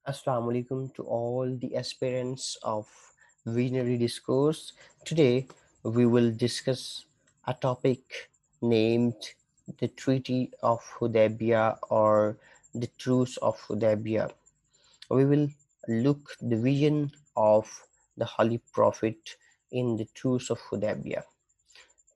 Assalamu alaikum to all the aspirants of Visionary Discourse. Today we will discuss a topic named the Treaty of Hudaybiyah or the Truce of Hudaybiyah. We will look the vision of the Holy Prophet in the Truce of Hudaybiyah.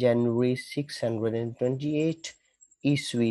January 628 Iswi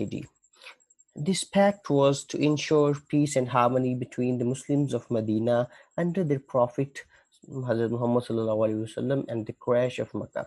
AD. This pact was to ensure peace and harmony between the Muslims of Medina under their Prophet Hazrat Muhammad sallallahu alaihi wasallam and the Quraysh of Makkah.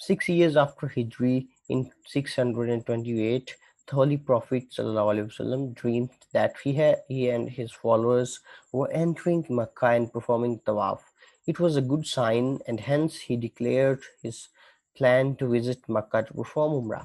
6 years after Hijri in 628, the Holy Prophet sallallahu alaihi wasallam dreamed that he and his followers were entering Makkah and performing tawaf. It was a good sign, and hence he declared his plan to visit Makkah to perform Umrah.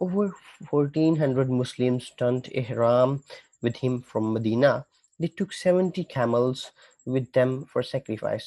Over 1400 Muslims turned ihram with him from Medina. They took 70 camels with them for sacrifice.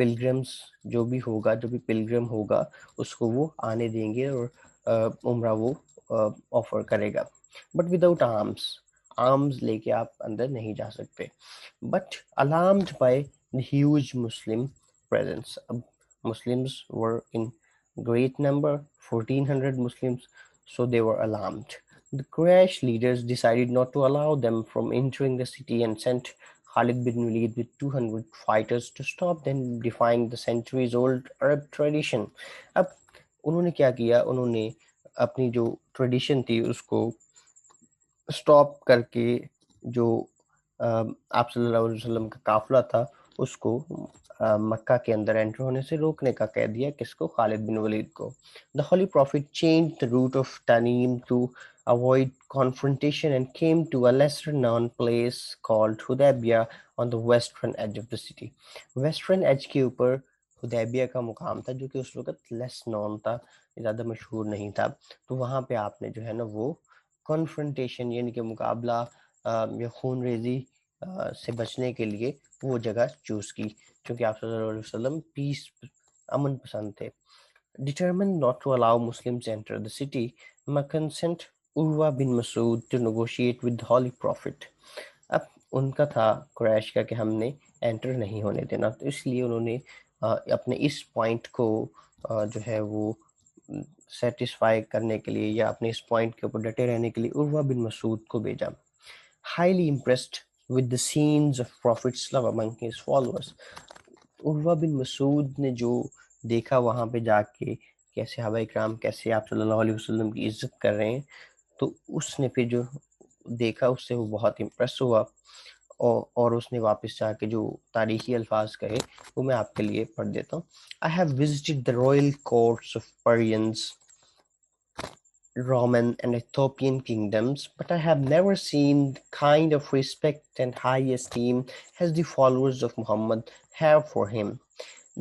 Pilgrim's جو بھی ہوگا، جو بھی pilgrim ہوگا اس کو وہ آنے دیں گے اور عمرہ وہ آفر کرے گا، بٹ وداؤٹ آرمز لے کے آپ اندر نہیں جا سکتے. But alarmed by huge Muslim presence. Muslims were in great number, 1400 Muslims, so they were alarmed. The Quraysh leaders decided not to allow them from entering the city and sent Khalid bin Walid with 200 fighters to stop them defying the centuries old Arab tradition. اب انہوں نے کیا کیا، انہوں نے اپنی جو tradition تھی اس کو سٹاپ کر کے جو آپ صلی اللہ علیہ وسلم کا قافلہ تھا اس کو مکہ کے اندر انٹر ہونے سے روکنے کا کہہ دیا. کس کو؟ خالد بن ولید کو. The Holy Prophet changed the route of Tanim to avoid confrontation and came to a lesser known place called Hudaybiyah on the western edge of the city. Western edge کے اوپر حدیبیہ کا مقام تھا جو کہ اس وقت لیس نون تھا، زیادہ مشہور نہیں تھا. تو وہاں پہ آپ نے جو ہے نا وہ کنفرنٹیشن یعنی کہ مقابلہ یا خون ریزی سے بچنے کے لیے وہ جگہ چوز کی، چونکہ آپ صلی اللہ علیہ وسلم پیس امن پسند تھے. Determined not to allow Muslims to enter the city, Makkan sent Urwa bin Masud to negotiate with the Holy Prophet. اب ان کا تھا قریش کا کہ ہم نے انٹر نہیں ہونے دینا، تو اس لیے انہوں نے اپنے اس پوائنٹ کو جو ہے وہ سیٹسفائی کرنے کے لیے یا اپنے اس پوائنٹ کے اوپر ڈٹے رہنے کے لیے عروہ بن مسعود کو بھیجا. highly impressed with the scenes of Prophet's love among his followers. عروہ بن مسعود نے جو دیکھا وہاں پہ جا کے کہ صحابہ اکرام کیسے آپ صلی اللہ علیہ وسلم کی عزت کر رہے ہیں، تو اس نے پھر جو دیکھا اس سے وہ بہت امپریس ہوا، اور اس نے واپس جا کے جو تاریخی الفاظ کہے وہ میں آپ کے لیے پڑھ دیتا ہوں. I have visited the royal courts of Persians, Roman and Ethiopian kingdoms, but I have never seen the kind of respect and high esteem as the followers of Muhammad have for him.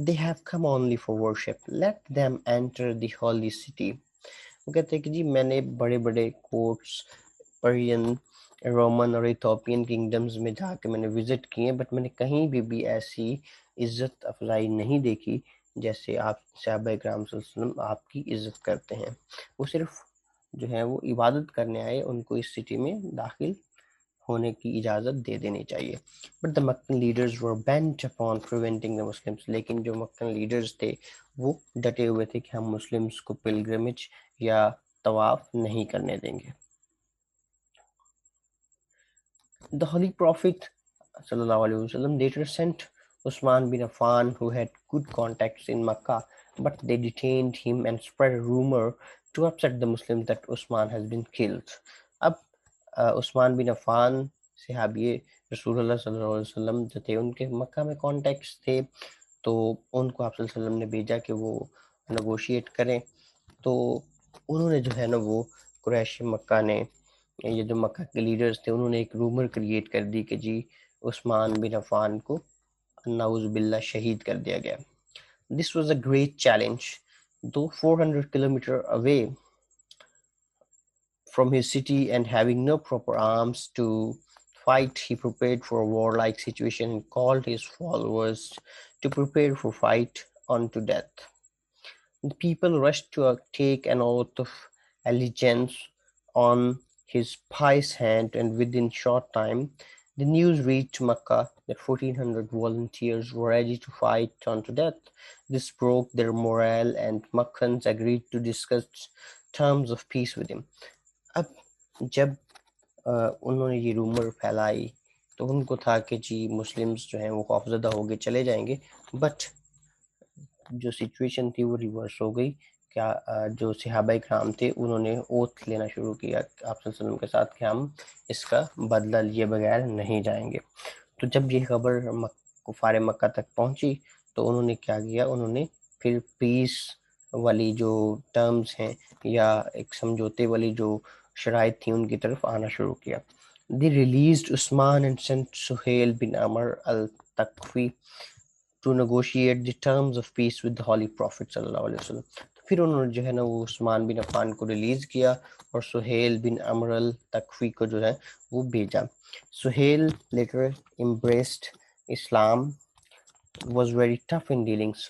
They have come only for worship. Let them enter the holy city. وہ کہتے ہیں کہ جی میں نے بڑے بڑے courts Pirenne, Roman اور Ethiopian kingdoms میں جا کے میں نے وزٹ کیے، بٹ میں نے کہیں بھی ایسی عزت افزائی نہیں دیکھی جیسے آپ صحابہ اکرام صلی اللہ علیہ وسلم آپ کی عزت کرتے ہیں. وہ صرف جو ہے وہ عبادت کرنے آئے، ان کو اس سٹی میں داخل ہونے کی اجازت دے دینی چاہیے. But the Meccan leaders were bent upon preventing the Muslims, لیکن جو مکن لیڈرز تھے وہ ڈٹے ہوئے تھے کہ ہم مسلمس کو پلگرمج یا طواف نہیں کرنے دیں گے. The Holy Prophet sallallahu alaihi wasallam later sent Usman bin Affan, who had good contacts in Makkah, but they detained him and spread a rumor to upset the Muslims that Usman has been killed. اب عثمان بن عفان صحابی رسول اللہ صلی اللہ علیہ وسلم جو تھے ان کے مکہ میں کانٹیکٹس تھے، تو ان کو آپ صلی اللہ علیہ وسلم نے بھیجا کہ وہ نیگوشیٹ کریں. تو انہوں نے جو ہے نا وہ قریش مکہ نے، یہ جو مکہ کے لیڈرز تھے انہوں نے ایک رومر کریٹ کر دی کہ جی عثمان بن عفان کو نعوذ باللہ شہید کر دیا گیا. This was a great challenge. Though 400 kilometers away from his city and having no proper arms to fight, he prepared for a warlike situation and called his followers to prepare for fight unto death. The people rushed to take an oath of allegiance on his pious hand, and within short time the news reached Makkah that 1400 volunteers were ready to fight unto death. This broke their morale and Makkans agreed to discuss terms of peace with him. اب جب انہوں نے یہ rumour پھیلائی تو ان کو تھا کہ جی Muslims جو ہیں وہ خوفزدہ ہو گئے، چلے جائیں گے، بٹ جو سچویشن تھی وہ ریورس ہو گئی. کیا جو صحابہ کرام تھے انہوں نے اوتھ لینا شروع کیا آپ صلی اللہ علیہ وسلم کے ساتھ کہ ہم اس کا بدلہ لیے بغیر نہیں جائیں گے. تو جب یہ خبر کفار مکہ تک پہنچی تو انہوں نے کیا کیا، انہوں نے پھر پیس والی جو ٹرمز ہیں یا ایک سمجھوتے والی جو شرائط تھیں ان کی طرف آنا شروع کیا. They released Usman and sent Suhail bin Amr al-Taqfi to negotiate the terms of peace with the Holy Prophet صلی اللہ علیہ وسلم. تو پھر انہوں نے جو ہے نا وہ عثمان بن عفان کو ریلیز کیا اور سہیل بن عمر التقفی کو جو ہے وہ بھیجا. Sohail later embraced Islam was very tough in dealings.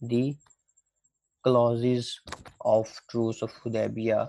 the clauses of truce of Hudaybiyah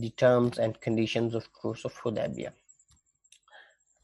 the terms and conditions of truce of Hudaybiyah.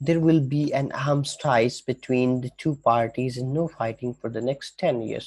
there will be an armistice between the two parties and no fighting for the next 10 years.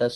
10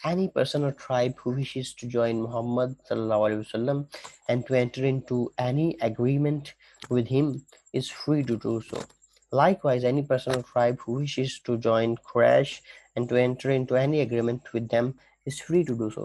Any person or tribe who wishes to join Muhammad sallallahu alaihi wasallam and to enter into any agreement with him is free to do so. Likewise, any person or tribe who wishes to join Quraysh and to enter into any agreement with them is free to do so.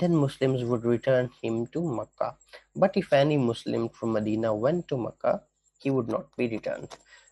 then Muslims would return him to Makkah, but if any Muslim from Medina went to Makkah he would not be returned.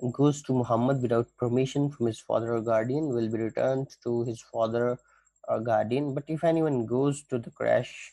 goes to Muhammad without permission from his father or guardian will be returned to his father or guardian, but if anyone goes to the crash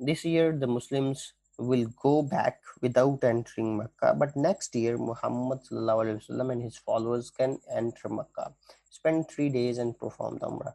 This year the Muslims will go back without entering Makkah, but next year Muhammad sallallahu alaihi wasallam and his followers can enter Makkah, spend 3 days and perform the Umrah.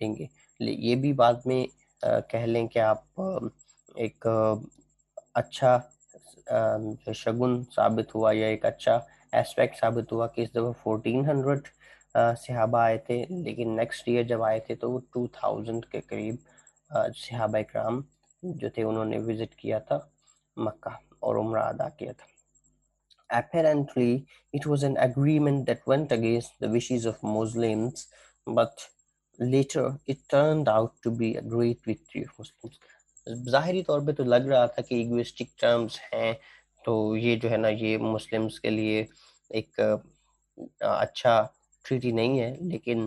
دیں گے. یہ بھی بعد میں کہہ لیں کہ آپ ایک اچھا شگن ثابت ہوا یا ایک اچھا ایسپیکٹ ثابت ہوا کہ اس دفعہ 1400 صحابہ آئے تھے، لیکن نیکسٹ ایئر جب آئے تھے تو وہ 2000 کے قریب صحابہ کرام جو تھے انہوں نے وزٹ کیا تھا مکہ اور عمرہ ادا کیا تھا. Apparently, it was an agreement that went against the wishes of Muslims, but later it turned out to be a great victory of Muslims. ظاہری طور پہ تو لگ رہا تھا کہ ایگوسٹک ٹرمز ہیں تو یہ جو ہے نا یہ مسلمز کے لیے ایک اچھا ٹریٹی نہیں ہے، لیکن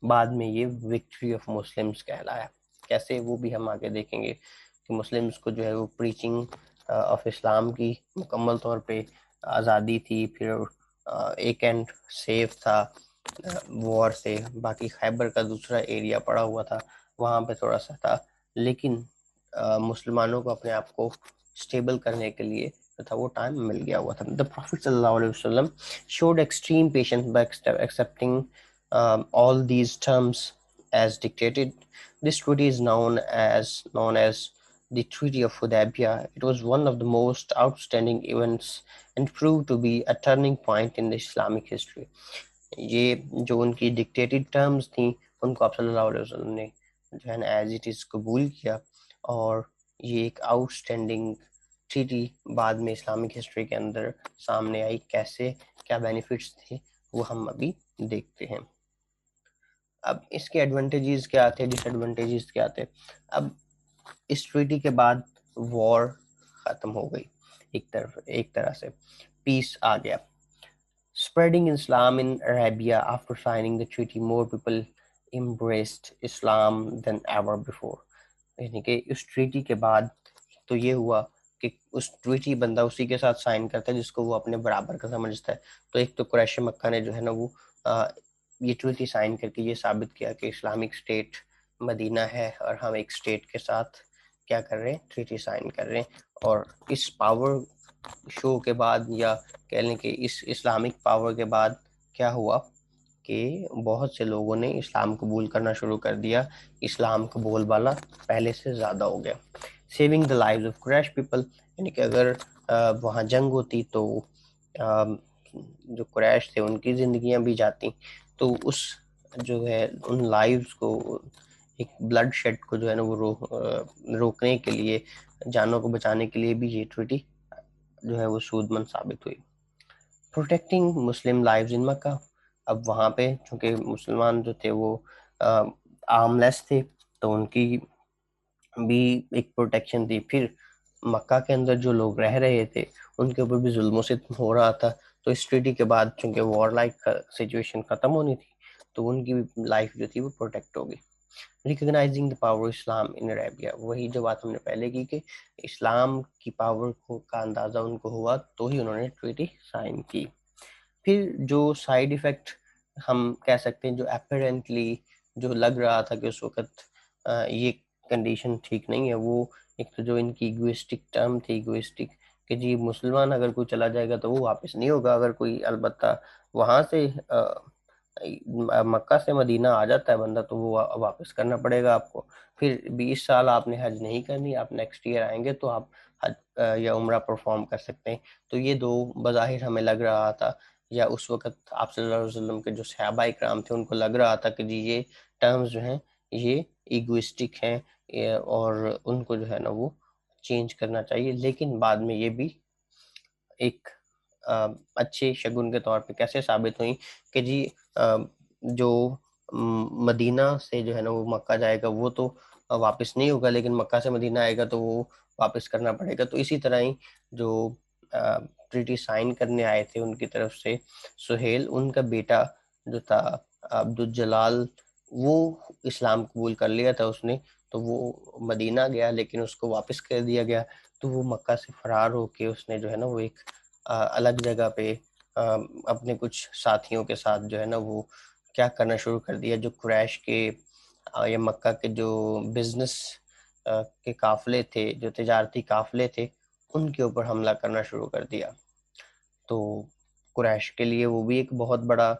بعد میں یہ وکٹری آف مسلمز کہلایا. کیسے وہ بھی ہم آگے دیکھیں گے کہ مسلمز کو جو ہے وہ پریچنگ آف اسلام کی مکمل طور پہ آزادی تھی. پھر ایک اینڈ سیف تھا وار سے، باقی خیبر کا دوسرا ایریا پڑا ہوا تھا وہاں پہ تھوڑا سا تھا، لیکن مسلمانوں کو اپنے آپ کو اسٹیبل کرنے کے لیے جو تھا وہ ٹائم مل گیا ہوا تھا. The Prophet صلی اللہ علیہ وسلم showed extreme patience by accepting all these terms as dictated. This treaty is known as the Treaty of Hudaybiyah. It was one of the most outstanding events and proved to be a turning point in the Islamic history. یہ جو ان کی dictated terms تھیں ان کو آپ صلی اللہ علیہ وسلم نے جو ہے نا ایز اٹ از قبول کیا، اور یہ ایک آؤٹ اسٹینڈنگ ٹریٹی بعد میں اسلامک ہسٹری کے اندر سامنے آئی. کیسے کیا بینیفٹس تھے وہ ہم ابھی دیکھتے ہیں. اب اس کے ایڈوانٹیجز کیا تھے، ڈس ایڈوانٹیجز کیا تھے. اب اس ٹریٹی کے بعد وار ختم ہو گئی، ایک طرح سے پیس آ گیا. Spreading Islam in Arabia after signing the treaty, more people embraced Islam than ever before. یعنی کہ اس ٹریٹی کے بعد تو یہ ہوا کہ اس ٹریٹی بندہ اسی کے ساتھ سائن کرتا ہے جس کو وہ اپنے برابر کا سمجھتا ہے. تو ایک تو قریش مکہ نے جو ہے نا وہ یہ ٹریٹی سائن کر کے یہ ثابت کیا کہ اسلامک اسٹیٹ مدینہ ہے، اور ہم ایک اسٹیٹ کے ساتھ کیا کر رہے ہیں، ٹریٹی سائن کر رہے ہیں. اور اس پاور شو کے بعد یا کہہ لیں کہ اس اسلامک پاور کے بعد کیا ہوا کہ بہت سے لوگوں نے اسلام قبول کرنا شروع کر دیا. اسلام کا بول بالا پہلے سے زیادہ ہو گیا. سیونگ دا لائفز آف قریش پیپل، یعنی کہ اگر وہاں جنگ ہوتی تو جو قریش تھے ان کی زندگیاں بھی جاتی، تو اس جو ہے ان لائفز کو ایک بلڈ شیڈ کو جو ہے نا وہ روکنے کے لیے، جانوں کو بچانے کے لیے بھی یہ ٹریٹی جو ہے وہ سود مند ثابت ہوئی. پروٹیکٹنگ مسلم لائفز ان مکہ، اب وہاں پہ چونکہ مسلمان جو تھے وہ آرم لیس تھے تو ان کی بھی ایک پروٹیکشن تھی. پھر مکہ کے اندر جو لوگ رہ رہے تھے ان کے اوپر بھی ظلم و ستم ہو رہا تھا. تو اس ٹریٹی کے بعد چونکہ وار لائک سچویشن ختم ہونی تھی تو ان کی لائف جو تھی وہ پروٹیکٹ ہو گئی. ریکگنائزنگ دا پاور اسلام ان عربیہ، وہی جو بات ہم نے پہلے کی کہ اسلام کی پاور کا اندازہ ان کو ہوا تو ہی انہوں نے ٹریٹی سائن کی. پھر جو سائیڈ ایفیکٹ ہم کہہ سکتے ہیں جو اپیرنٹلی جو لگ رہا تھا کہ اس وقت یہ کنڈیشن ٹھیک نہیں ہے، وہ ایک تو جو ان کی ایگوسٹک ٹرم تھی، ایگوسٹک کہ جی مسلمان اگر کوئی چلا جائے گا تو وہ واپس نہیں ہوگا. اگر کوئی البتہ وہاں سے مکہ سے مدینہ آ جاتا ہے بندہ تو وہ واپس کرنا پڑے گا آپ کو. پھر 20 سال آپ نے حج نہیں کرنی، آپ نیکسٹ ایئر آئیں گے تو آپ حج یا عمرہ پرفارم کر سکتے ہیں. تو یہ دو بظاہر ہمیں لگ رہا تھا، یا اس وقت آپ صلی اللہ علیہ وسلم کے جو صحابہ اکرام تھے ان کو لگ رہا تھا کہ جی یہ ٹرمز جو ہیں یہ ایگوسٹک ہیں اور ان کو جو ہے نا وہ چینج کرنا چاہیے. لیکن بعد میں یہ بھی ایک اچھے شگن کے طور پہ کیسے ثابت ہوئیں کہ جی جو مدینہ سے جو ہے نا وہ مکہ جائے گا وہ تو واپس نہیں ہوگا، لیکن مکہ سے مدینہ آئے گا تو وہ واپس کرنا پڑے گا. تو اسی طرح ہی جو ٹریٹی سائن کرنے آئے تھے ان کی طرف سے سہیل، ان کا بیٹا جو تھا عبدالجلال، وہ اسلام قبول کر لیا تھا اس نے، تو وہ مدینہ گیا لیکن اس کو واپس کر دیا گیا. تو وہ مکہ سے فرار ہو کے اس نے جو ہے نا وہ ایک الگ جگہ پہ اپنے کچھ ساتھیوں کے ساتھ جو ہے نا وہ کیا کرنا شروع کر دیا، جو قریش کے یا مکہ کے جو بزنس کے قافلے تھے، جو تجارتی قافلے تھے، ان کے اوپر حملہ کرنا شروع کر دیا. تو قریش کے لیے وہ بھی ایک بہت بڑا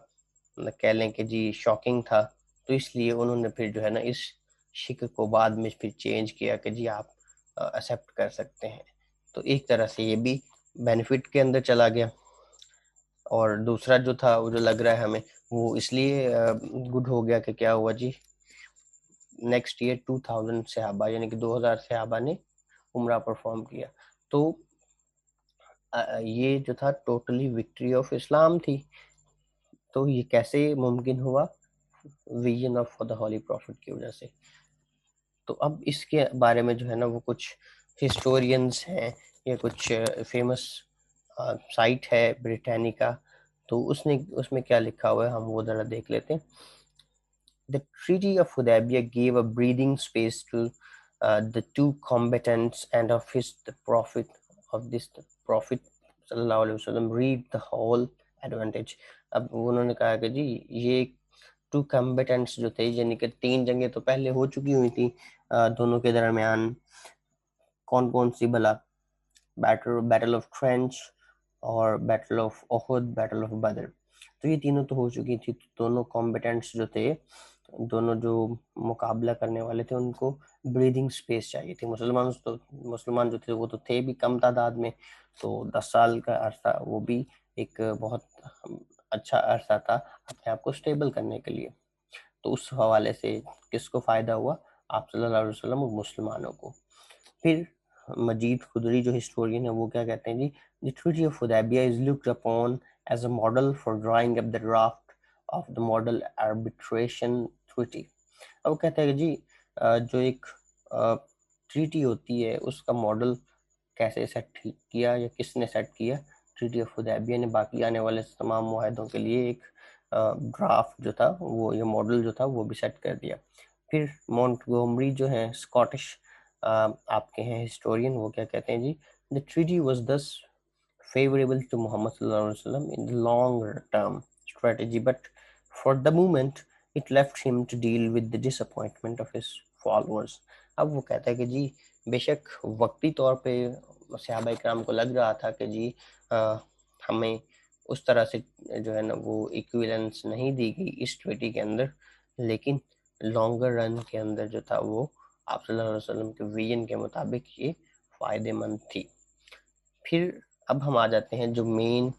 کہہ لیں کہ جی شاکنگ تھا. تو اس لیے انہوں نے پھر جو ہے نا اس شکل کو بعد میں پھر چینج کیا کہ جی آپ ایکسیپٹ کر سکتے ہیں. تو ایک طرح سے یہ بھی بینیفٹ کے اندر چلا گیا. اور دوسرا جو تھا وہ جو لگ رہا ہے ہمیں وہ اس لیے گڈ ہو گیا کہ کیا ہوا جی نیکسٹ ایئر 2000 صحابہ یعنی کہ 2000 صحابہ نے عمرہ پرفارم کیا. تو یہ جو تھا ٹوٹلی وکٹری آف اسلام تھی. تو یہ کیسے ممکن ہوا؟ Vision of the holy prophet کی وجہ سے. تو اب اس کے بارے میں جو ہے نا وہ کچھ ہسٹورینز ہیں یا کچھ فیمس سائٹ ہے بریٹینیکا، تو اس میں کیا لکھا ہوا ہے ہم وہ ذرا دیکھ لیتے ہیں. The Treaty of Hudaybiyah gave a breathing space to the two combatants and of the Prophet صلی اللہ علیہ وسلم reaped the whole advantage. اب انہوں نے کہا کہ جی یہ ٹو کمبیٹنٹس جو تھے یعنی کہ 3 جنگیں تو پہلے ہو چکی ہوئی تھیں دونوں کے درمیان. کون کون سی بھلا؟ بیٹل آف ٹرینچ اور battle of Uhud, battle of Badr. تو یہ تینوں تو ہو چکی تھی. دونوں کمبیٹنٹس جو تھے، دونوں جو مقابلہ کرنے والے تھے، ان کو بریدنگ سپیس چاہیے تھی. مسلمان جو تھے وہ تو تھے بھی کم تعداد میں، تو 10 سال کا عرصہ وہ بھی ایک بہت اچھا عرصہ تھا اپنے آپ کو سٹیبل کرنے کے لیے. تو اس حوالے سے کس کو فائدہ ہوا؟ آپ صلی اللہ علیہ وسلم اور مسلمانوں کو. پھر مجید خدری جو ہسٹورین ہے وہ کیا کہتے ہیں جی The Treaty of Hudaybiyah is looked upon as a model for drawing up the draft of the model arbitration treaty. اب وہ کہتے ہیں کہ جی جو ایک ٹریٹی ہوتی ہے اس کا ماڈل کیسے سیٹ کیا یا کس نے سیٹ کیا؟ ٹریٹی آف حدیبیہ نے باقی آنے والے تمام معاہدوں کے لیے ایک ڈرافٹ جو تھا وہ یا ماڈل جو تھا وہ بھی سیٹ کر دیا. پھر مونٹگومری جو ہیں اسکاٹش آپ کے ہیں ہسٹورین، وہ کیا کہتے ہیں جی The treaty was thus favorable to Muhammad صلی اللہ علیہ وسلم in the long term strategy, but for the moment it left him to deal with the disappointment of his followers. اب وہ کہتا ہے کہ جی بے شک وقتی طور پہ صحابہ کرام کو لگ رہا تھا کہ جی ہمیں اس طرح سے جو ہے نا وہ ایکویلنس نہیں دی گئی اس ٹریٹی کے اندر، لیکن لانگر رن کے اندر جو تھا وہ آپ صلی اللہ علیہ وسلم کے ویژن کے مطابق یہ فائدے مند تھی. پھر اب ہم آ جاتے ہیں جو مین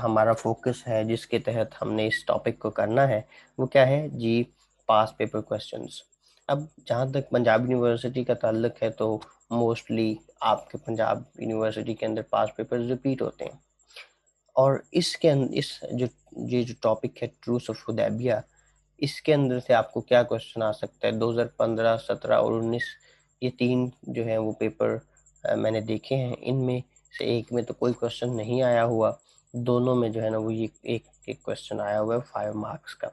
ہمارا فوکس ہے جس کے تحت ہم نے اس ٹاپک کو کرنا ہے، وہ کیا ہے جی پاس پیپر کوسچنز. اب جہاں تک پنجاب یونیورسٹی کا تعلق ہے تو موسٹلی آپ کے پنجاب یونیورسٹی کے اندر پاس پیپرز ریپیٹ ہوتے ہیں. اور اس کے اس جو ٹاپک ہے ٹروس آف حدیبیہ، اس کے اندر سے آپ کو کیا کوشچن آ سکتا ہے؟ 2015، 17 اور 19 یہ 3 جو ہیں وہ پیپر میں نے دیکھے ہیں. ان میں سے ایک میں تو کوئی کوشچن نہیں آیا ہوا، دونوں میں جو ہے نا وہ یہ ایک کوشچن آیا ہوا ہے 5 مارکس کا.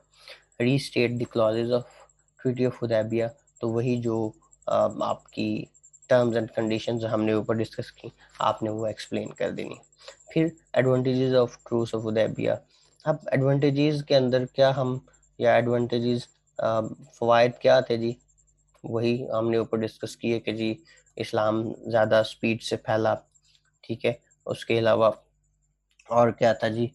Restate the clauses of treaty of Hudaibiya, تو وہی جو آپ کی ٹرمز اینڈ کنڈیشنز ہم نے اوپر ڈسکس کی آپ نے وہ ایکسپلین کر دینی. پھر ایڈوانٹیجز آف ٹروس آف حدیبیہ. اب ایڈوانٹیجز کے اندر کیا ہم یا ایڈوانٹیجز فوائد کیا تھے جی؟ وہی ہم نے اوپر ڈسکس کیے کہ جی اسلام زیادہ سپیڈ سے پھیلا، ٹھیک ہے. اس کے علاوہ اور کیا تھا جی؟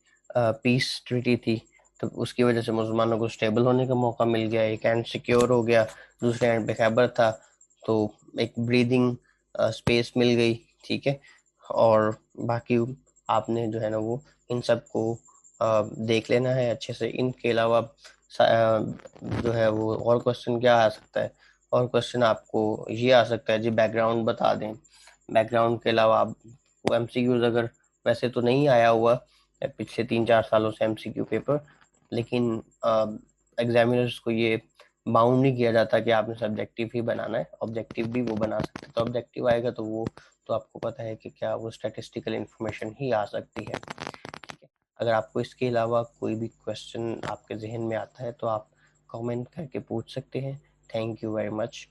پیس ٹریٹی تھی تو اس کی وجہ سے مسلمانوں کو سٹیبل ہونے کا موقع مل گیا، ایک اینڈ سیکیور ہو گیا، دوسرے اینڈ پہ خیبر تھا تو ایک بریدنگ سپیس مل گئی، ٹھیک ہے. اور باقی آپ نے جو ہے نا وہ ان سب کو دیکھ لینا ہے اچھے سے. ان کے علاوہ جو ہے وہ اور کوشچن کیا آ سکتا ہے؟ اور کوشچن آپ کو یہ آ سکتا ہے جی بیک گراؤنڈ بتا دیں. بیک گراؤنڈ کے علاوہ آپ وہ ایم سی کیوز اگر ویسے تو نہیں آیا ہوا پچھلے 3-4 سالوں سے ایم سی کیو پیپر، لیکن ایگزامینرز کو یہ باؤنڈ نہیں کیا جاتا کہ آپ نے سبجیکٹیو ہی بنانا ہے، آبجیکٹیو بھی وہ بنا سکتے ہیں. تو آبجیکٹیو آئے گا تو وہ تو آپ کو پتہ ہے کہ کیا وہ اسٹیٹسٹیکل انفارمیشن ہی آ سکتی ہے، ٹھیک ہے. اگر آپ کو اس کے علاوہ کوئی بھی کویسچن آپ کے ذہن میں آتا ہے تو آپ کامنٹ کر کے پوچھ سکتے ہیں. Thank you very much.